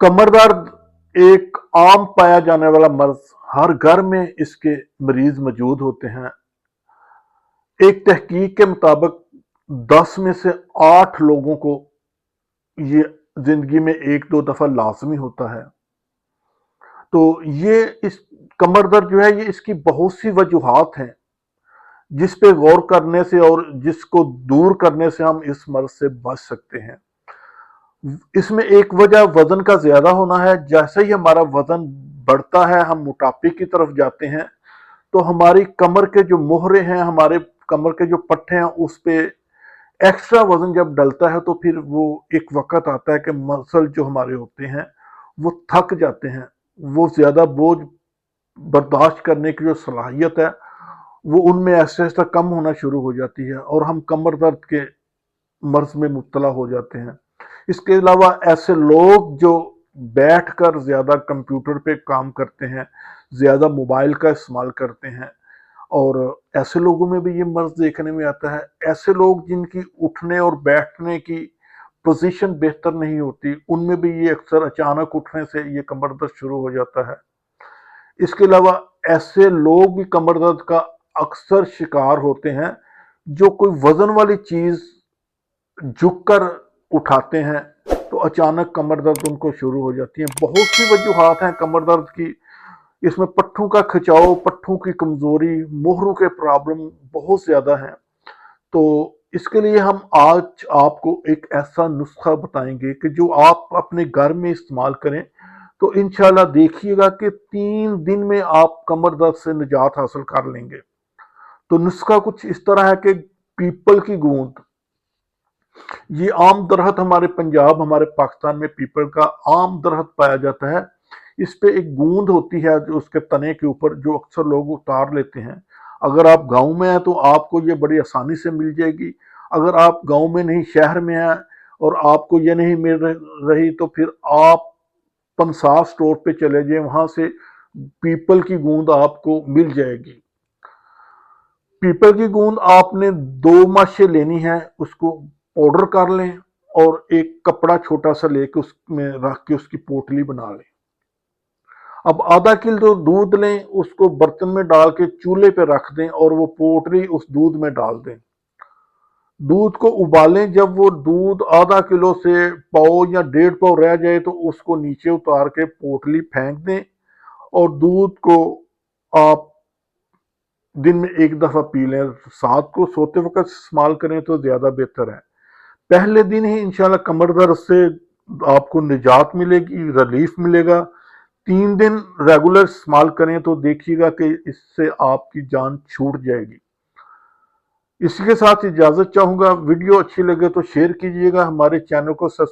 कमर दर्द एक आम पाया जाने वाला मर्ज, हर घर में इसके मरीज मौजूद होते हैं। एक तहकीक के मुताबिक 10 में से 8 लोगों को ये जिंदगी में एक दो दफा लाजमी होता है। तो ये इस कमर दर्द जो है, ये इसकी बहुत सी वजूहात हैं जिस पे गौर करने से और जिसको दूर करने से हम इस मर्ज से बच सकते हैं। इसमें एक वजह वजन का ज्यादा होना है। जैसे ही हमारा वजन बढ़ता है, हम मोटापे की तरफ जाते हैं, तो हमारी कमर के जो मोहरे हैं, हमारे कमर के जो पट्टे हैं, उस पे एक्स्ट्रा वजन जब डलता है तो फिर वो एक वक्त आता है कि मसल जो हमारे होते हैं वो थक जाते हैं। वो ज्यादा बोझ बर्दाश्त करने की जो सलाहियत है वो उनमें ऐसे ऐसे कम होना शुरू हो जाती है और हम कमर दर्द के मर्ज में मुब्तला हो जाते हैं। इसके अलावा ऐसे लोग जो बैठकर ज्यादा कंप्यूटर पे काम करते हैं, ज्यादा मोबाइल का इस्तेमाल करते हैं, और ऐसे लोगों में भी ये मर्ज देखने में आता है। ऐसे लोग जिनकी उठने और बैठने की पोजीशन बेहतर नहीं होती, उनमें भी ये अक्सर अचानक उठने से ये कमर दर्द शुरू हो जाता है। इसके अलावा ऐसे लोग भी कमर दर्द का अक्सर शिकार होते हैं जो कोई वजन वाली चीज झुककर उठाते हैं, तो अचानक कमर दर्द उनको शुरू हो जाती है। बहुत सी वजूहात हैं कमर दर्द की। इसमें पट्टों का खिंचाव, पट्टों की कमजोरी, मोहरों के प्रॉब्लम बहुत ज्यादा हैं। तो इसके लिए हम आज आपको एक ऐसा नुस्खा बताएंगे कि जो आप अपने घर में इस्तेमाल करें तो इंशाल्लाह देखिएगा कि 3 दिन में आप कमर दर्द से निजात हासिल कर लेंगे। तो नुस्खा कुछ इस तरह है कि पीपल की गूंद, ये आम दरख्त हमारे पंजाब, हमारे पाकिस्तान में पीपल का आम दरख्त पाया जाता है। इस पे एक गूंद होती है जो उसके तने के ऊपर, जो अक्सर लोग उतार लेते हैं। अगर आप गांव में हैं तो आपको ये बड़ी आसानी से मिल जाएगी। अगर आप गांव में नहीं, शहर में हैं और आपको ये नहीं मिल रही, तो फिर आप पंसार स्टोर पे चले जाएं, वहां से पीपल की गूंद आपको मिल जाएगी। पीपल की गूंद आपने 2 माशे लेनी है, उसको पाउडर कर लें और एक कपड़ा छोटा सा लेके उसमें रख के उसकी पोटली बना लें। अब आधा किलो दूध लें, उसको बर्तन में डाल के चूल्हे पे रख दें और वो पोटली उस दूध में डाल दें। दूध को उबालें। जब वो दूध आधा किलो से पाव या 1.5 पाव रह जाए तो उसको नीचे उतार के पोटली फेंक दें और दूध को आप दिन में एक दफा पी लें। रात को सोते वक्त इस्तेमाल करें तो ज्यादा बेहतर है। पहले दिन ही इंशाल्लाह कमर दर्द से आपको निजात मिलेगी, रिलीफ मिलेगा। 3 दिन रेगुलर इस्तेमाल करें तो देखिएगा कि इससे आपकी जान छूट जाएगी। इसी के साथ इजाजत चाहूंगा। वीडियो अच्छी लगे तो शेयर कीजिएगा, हमारे चैनल को सब्सक्राइब